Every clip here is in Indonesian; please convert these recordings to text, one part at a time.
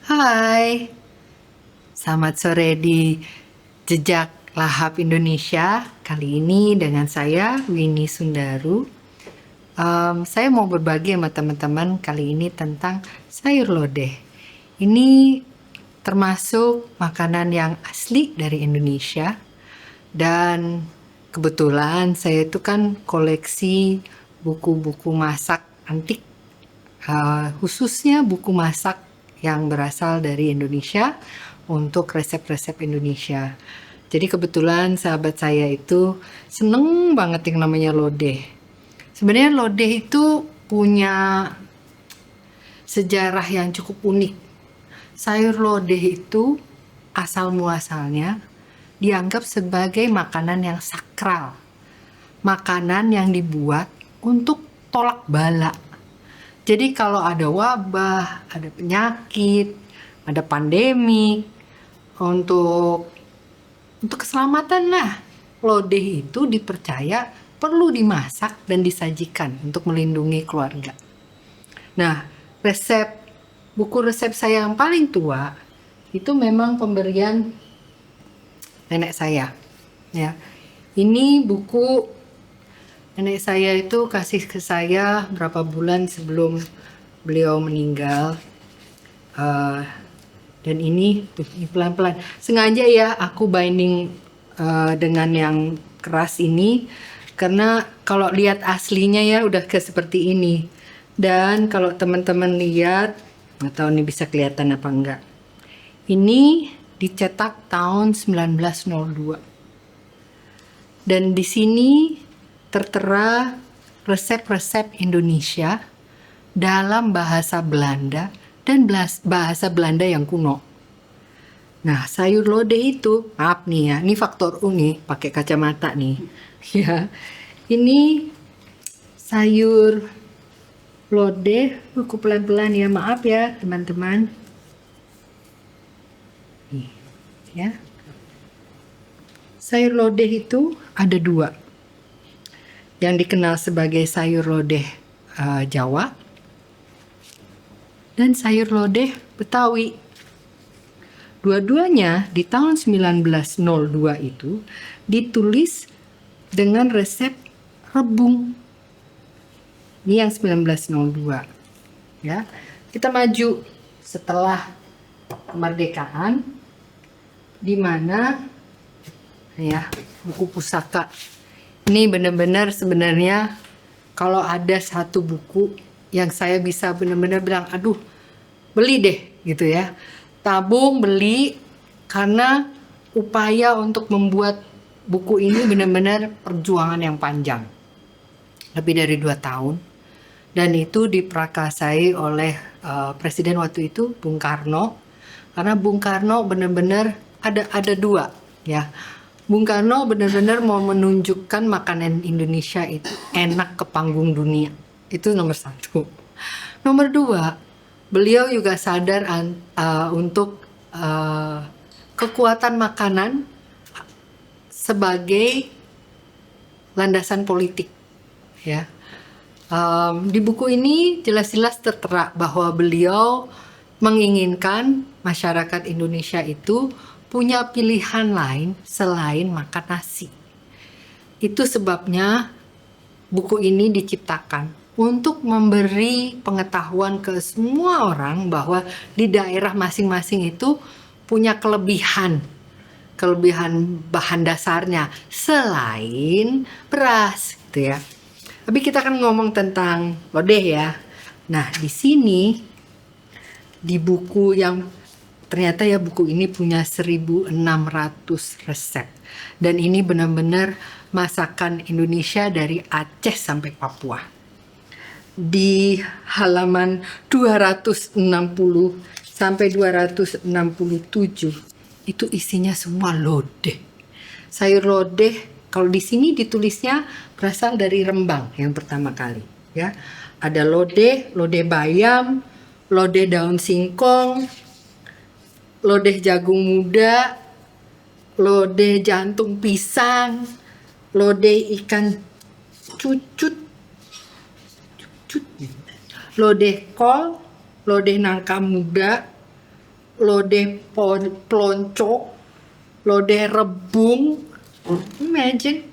Hai, selamat sore di Jejak Lahap Indonesia. Kali ini dengan saya, Winnie Sundaru. Saya mau berbagi sama teman-teman kali ini tentang sayur lodeh. Ini termasuk makanan yang asli dari Indonesia. Dan kebetulan saya itu kan koleksi buku-buku masak antik, khususnya buku masak yang berasal dari Indonesia untuk resep-resep Indonesia. Jadi kebetulan sahabat saya itu seneng banget yang namanya lodeh. Sebenarnya lodeh itu punya sejarah yang cukup unik. Sayur lodeh itu asal muasalnya dianggap sebagai makanan yang sakral. Makanan yang dibuat untuk tolak bala. Jadi kalau ada wabah, ada penyakit, ada pandemi, untuk keselamatan lah, lodeh itu dipercaya perlu dimasak dan disajikan untuk melindungi keluarga. Nah, buku resep saya yang paling tua itu memang pemberian nenek saya. Ya, ini buku nenek saya itu kasih ke saya berapa bulan sebelum beliau meninggal. Dan ini pelan-pelan. Sengaja ya aku binding dengan yang keras ini karena kalau lihat aslinya ya udah seperti ini. Dan kalau teman-teman lihat, nggak tahu nih bisa kelihatan apa enggak. Ini dicetak tahun 1902. Dan di sini tertera resep-resep Indonesia dalam bahasa Belanda dan bahasa Belanda yang kuno. Nah, sayur lodeh itu, maaf nih ya, ini faktor U nih, pakai kacamata nih. Ya, ini sayur lodeh, buku pelan-pelan ya, maaf ya teman-teman. Nih, ya. Sayur lodeh itu ada dua. Yang dikenal sebagai sayur lodeh Jawa dan sayur lodeh Betawi. Dua-duanya di tahun 1902 itu ditulis dengan resep rebung. Ini yang 1902. Ya. Kita maju setelah kemerdekaan di mana ya, buku pusaka. Ini benar-benar sebenarnya kalau ada satu buku yang saya bisa benar-benar bilang, aduh, beli deh gitu ya. Tabung beli karena upaya untuk membuat buku ini benar-benar perjuangan yang panjang. Lebih dari 2 tahun. Dan itu diprakarsai oleh Presiden waktu itu, Bung Karno. Karena Bung Karno benar-benar ada dua ya. Bung Karno benar-benar mau menunjukkan makanan Indonesia itu enak ke panggung dunia. Itu nomor 1. Nomor 2, beliau juga sadar untuk kekuatan makanan sebagai landasan politik. Ya, di buku ini jelas-jelas tertera bahwa beliau menginginkan masyarakat Indonesia itu punya pilihan lain selain makan nasi. Itu sebabnya buku ini diciptakan untuk memberi pengetahuan ke semua orang bahwa di daerah masing-masing itu punya kelebihan bahan dasarnya selain beras gitu ya. Tapi kita kan ngomong tentang lodeh ya. Nah, di sini di buku yang ternyata ya buku ini punya 1600 resep. Dan ini benar-benar masakan Indonesia dari Aceh sampai Papua. Di halaman 260 sampai 267 itu isinya semua lodeh. Sayur lodeh kalau di sini ditulisnya berasal dari Rembang yang pertama kali ya. Ada lodeh bayam, lodeh daun singkong, lodeh jagung muda, lodeh jantung pisang, lodeh ikan cucut, lodeh kol, lodeh nangka muda, lodeh pelonco, lodeh rebung, imagine,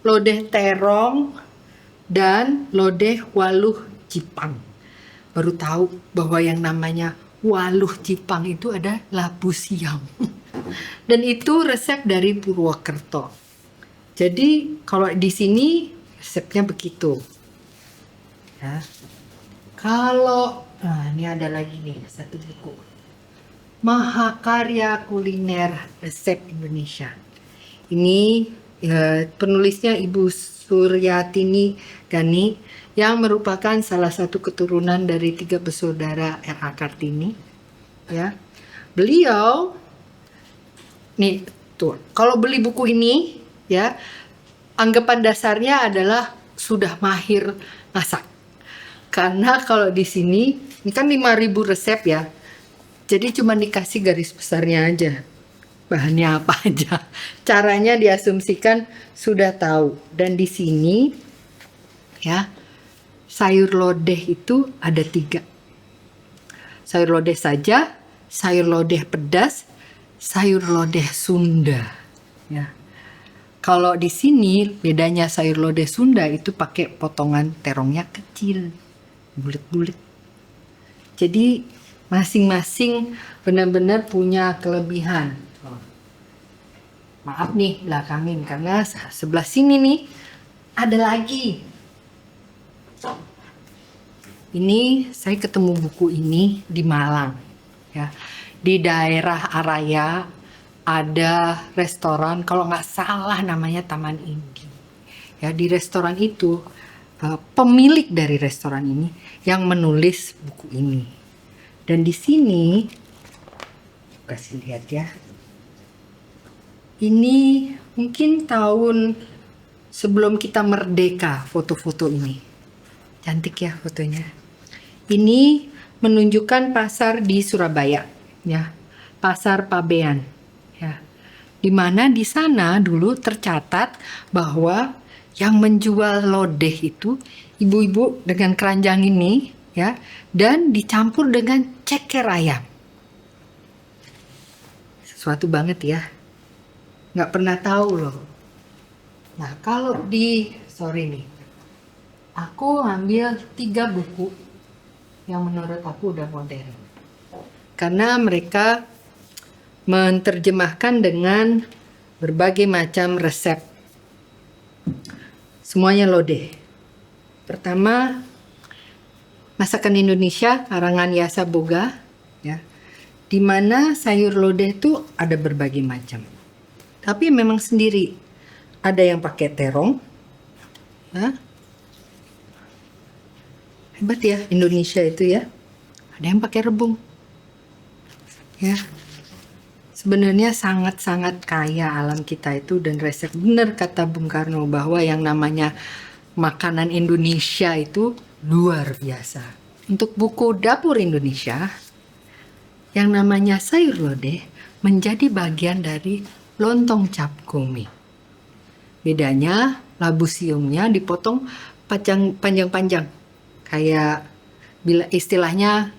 lodeh terong, dan lodeh waluh Jipang. Baru tahu bahwa yang namanya waluh Jipang itu ada labu siam. Dan itu resep dari Purwokerto. Jadi kalau di sini resepnya begitu. Ya. Kalau ini ada lagi nih satu buku. Mahakarya Kuliner Resep Indonesia. Ini penulisnya Ibu Suryatini Gani yang merupakan salah satu keturunan dari 3 bersaudara R.A. Kartini. Ya, beliau nih tuh kalau beli buku ini ya anggapan dasarnya adalah sudah mahir masak. Karena kalau di sini ini kan 5.000 resep ya. Jadi cuma dikasih garis besarnya aja. Bahannya apa aja. Caranya diasumsikan sudah tahu. Dan di sini ya sayur lodeh itu ada 3. Sayur lodeh saja, sayur lodeh pedas, sayur lodeh Sunda. Ya. Kalau di sini bedanya sayur lodeh Sunda itu pakai potongan terongnya kecil, bulat-bulat. Jadi masing-masing benar-benar punya kelebihan. Maaf nih belakangin karena sebelah sini nih ada lagi. Ini saya ketemu buku ini di Malang, ya. Di daerah Araya ada restoran, kalau nggak salah namanya Taman Indi. Ya, di restoran itu pemilik dari restoran ini yang menulis buku ini. Dan di sini kasih lihat ya. Ini mungkin tahun sebelum kita merdeka foto-foto ini. Cantik ya fotonya. Ini menunjukkan pasar di Surabaya, ya. Pasar Pabean, ya. Di mana di sana dulu tercatat bahwa yang menjual lodeh itu ibu-ibu dengan keranjang ini, ya, dan dicampur dengan ceker ayam. Sesuatu banget ya. Nggak pernah tahu loh. Nah kalau sorry nih, aku ambil 3 buku yang menurut aku udah modern. Karena mereka menerjemahkan dengan berbagai macam resep. Semuanya lodeh. Pertama, Masakan Indonesia karangan Yasa Boga, ya. Di mana sayur lodeh itu ada berbagai macam. Tapi memang sendiri. Ada yang pakai terong, ya. Hebat ya Indonesia itu ya. Ada yang pakai rebung, ya. Sebenarnya sangat-sangat kaya alam kita itu dan resep. Benar kata Bung Karno bahwa yang namanya makanan Indonesia itu luar biasa. Untuk buku Dapur Indonesia, yang namanya sayur lodeh menjadi bagian dari lontong cap gome. Bedanya labu siumnya dipotong panjang-panjang, kayak istilahnya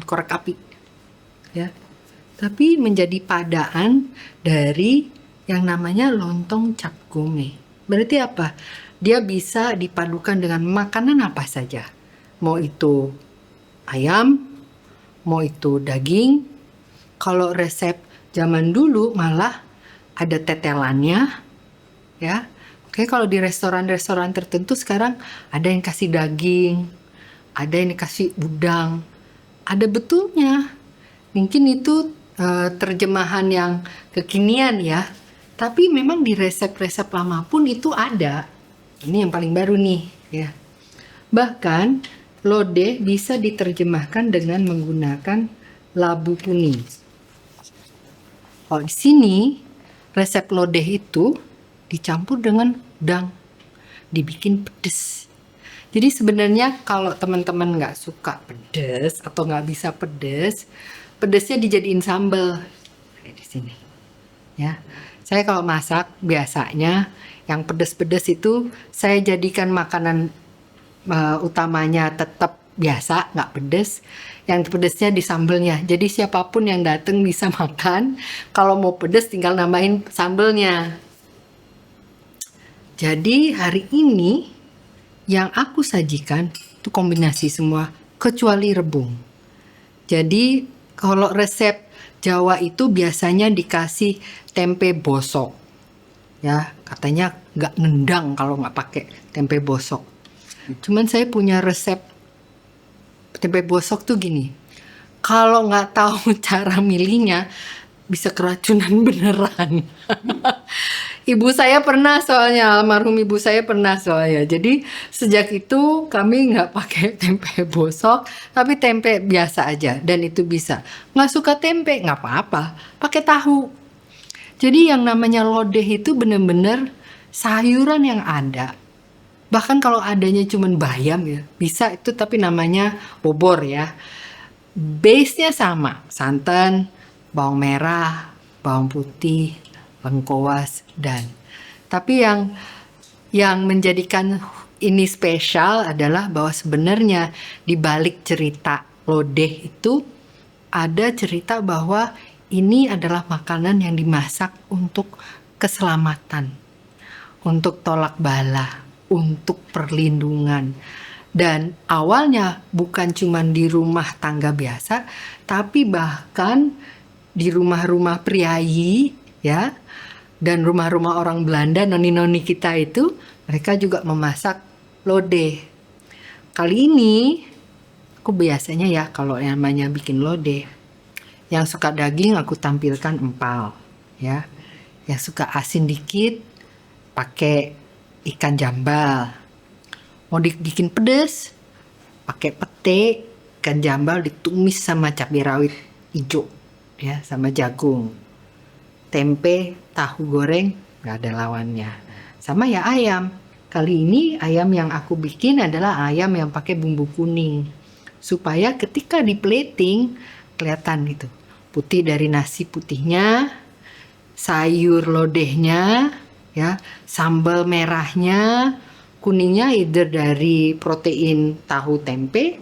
korek api, ya. Tapi menjadi padaan dari yang namanya lontong cap gome. Berarti apa? Dia bisa dipadukan dengan makanan apa saja. Mau itu ayam, mau itu daging. Kalau resep zaman dulu malah ada tetelannya, ya. Oke, kalau di restoran-restoran tertentu sekarang ada yang kasih daging, ada yang dikasih udang, ada betulnya. Mungkin itu terjemahan yang kekinian ya. Tapi memang di resep-resep lama pun itu ada. Ini yang paling baru nih, ya. Bahkan lodeh bisa diterjemahkan dengan menggunakan labu kuning. Kalau di sini resep lodeh itu dicampur dengan udang, dibikin pedes. Jadi sebenarnya kalau teman-teman nggak suka pedes atau nggak bisa pedes, pedesnya dijadiin sambal kayak di sini, ya. Saya kalau masak biasanya yang pedes-pedes itu saya jadikan makanan utamanya tetap biasa, nggak pedes. Yang pedesnya di sambelnya. Jadi siapapun yang datang bisa makan. Kalau mau pedes tinggal nambahin sambelnya. Jadi hari ini yang aku sajikan itu kombinasi semua kecuali rebung. Jadi kalau resep Jawa itu biasanya dikasih tempe bosok. Ya, katanya nggak nendang kalau nggak pakai tempe bosok. Cuman saya punya resep tempe bosok tuh gini. Kalau nggak tahu cara milihnya, bisa keracunan beneran. Ibu saya pernah soalnya, almarhum ibu saya pernah soalnya. Jadi sejak itu kami nggak pakai tempe bosok, tapi tempe biasa aja. Dan itu bisa. Nggak suka tempe, nggak apa-apa. Pakai tahu. Jadi yang namanya lodeh itu bener-bener sayuran yang ada. Bahkan kalau adanya cuman bayam ya, bisa itu tapi namanya bobor ya. Base-nya sama, santan, bawang merah, bawang putih, lengkoas dan tapi yang menjadikan ini spesial adalah bahwa sebenarnya di balik cerita lodeh itu ada cerita bahwa ini adalah makanan yang dimasak untuk keselamatan, untuk tolak bala, untuk perlindungan. Dan awalnya bukan cuma di rumah tangga biasa, tapi bahkan di rumah-rumah priayi ya, dan rumah-rumah orang Belanda, noni-noni kita itu, mereka juga memasak lodeh. Kali ini, aku biasanya ya kalau yang namanya bikin lodeh, yang suka daging aku tampilkan empal, ya. Yang suka asin dikit, pakai ikan jambal. Mau dibikin pedes, pakai pete, ikan jambal ditumis sama cabai rawit hijau, ya, sama jagung. Tempe, tahu goreng, nggak ada lawannya. Sama ya ayam. Kali ini ayam yang aku bikin adalah ayam yang pakai bumbu kuning. Supaya ketika di plating, kelihatan gitu. Putih dari nasi putihnya, sayur lodehnya, ya, sambal merahnya, kuningnya either dari protein tahu tempe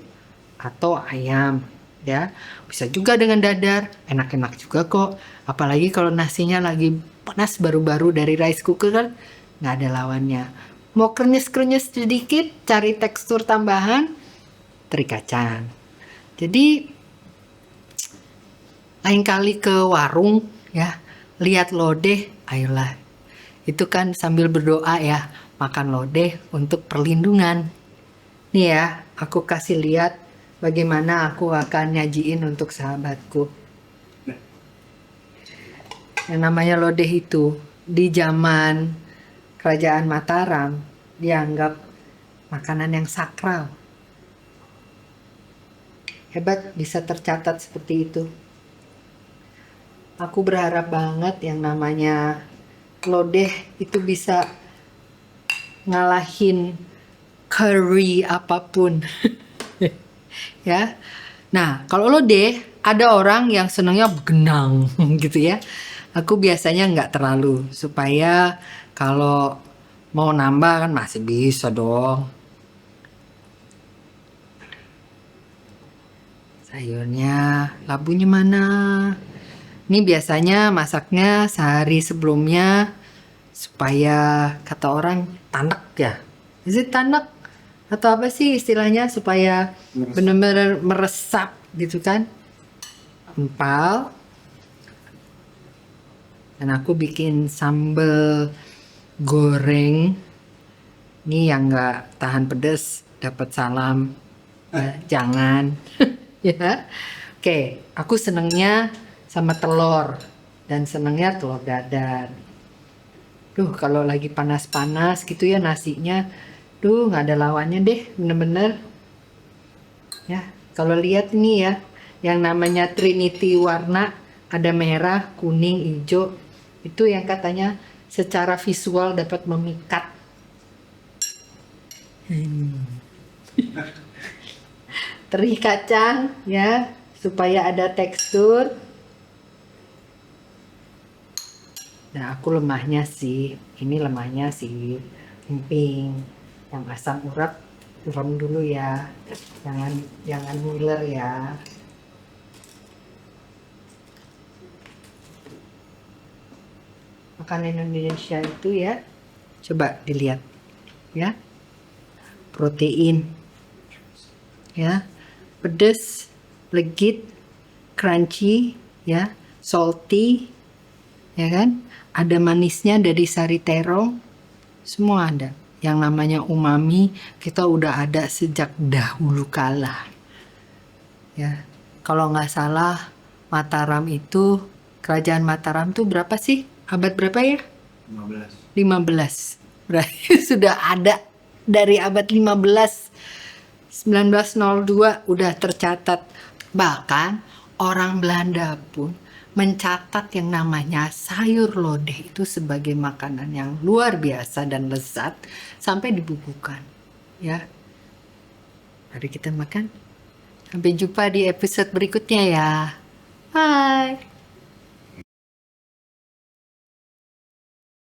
atau ayam. Ya, bisa juga dengan dadar, enak-enak juga kok. Apalagi kalau nasinya lagi panas baru-baru dari rice cooker kan nggak ada lawannya. Mau krenyes-krenyes sedikit, cari tekstur tambahan, teri kacang. Jadi lain kali ke warung ya, lihat lodeh, ayolah. Itu kan sambil berdoa ya, makan lodeh untuk perlindungan. Nih ya, aku kasih lihat bagaimana aku akan nyajiin untuk sahabatku. Yang namanya lodeh itu di zaman kerajaan Mataram dianggap makanan yang sakral. Hebat bisa tercatat seperti itu. Aku berharap banget yang namanya lodeh itu bisa ngalahin curry apapun. Ya. Nah, kalau lodeh ada orang yang senangnya genang gitu ya. Aku biasanya nggak terlalu supaya kalau mau nambah kan masih bisa dong. Sayurnya, labunya mana? Ini biasanya masaknya sehari sebelumnya supaya kata orang tanek ya. Is it tanek? Atau apa sih istilahnya supaya benar-benar meresap gitu kan? Empal. Dan aku bikin sambal goreng. Ini yang nggak tahan pedes dapat salam. Ya, jangan. Ya. Oke, aku senengnya sama telur dan senengnya telur dadar. Duh, kalau lagi panas-panas gitu ya nasinya, duh nggak ada lawannya deh, bener-bener. Ya, kalau lihat ini ya, yang namanya Trinity warna, ada merah, kuning, hijau, itu yang katanya secara visual dapat memikat. Teri kacang ya, supaya ada tekstur. Nah, aku lemahnya sih, ini lemahnya sih emping, yang asam urat Rem dulu ya, jangan ngiler ya. Makanan Indonesia itu ya, coba dilihat ya, protein ya, pedas, legit, crunchy ya, salty ya kan, ada manisnya dari sari terong, semua ada. Yang namanya umami kita udah ada sejak dahulu kala ya. Kalau nggak salah Mataram itu, kerajaan Mataram tuh berapa sih, abad berapa ya? 15. Berarti sudah ada dari abad 15. 1902 udah tercatat. Bahkan orang Belanda pun mencatat yang namanya sayur lodeh itu sebagai makanan yang luar biasa dan lezat sampai dibukukan ya. Mari kita makan. Sampai jumpa di episode berikutnya ya. Bye.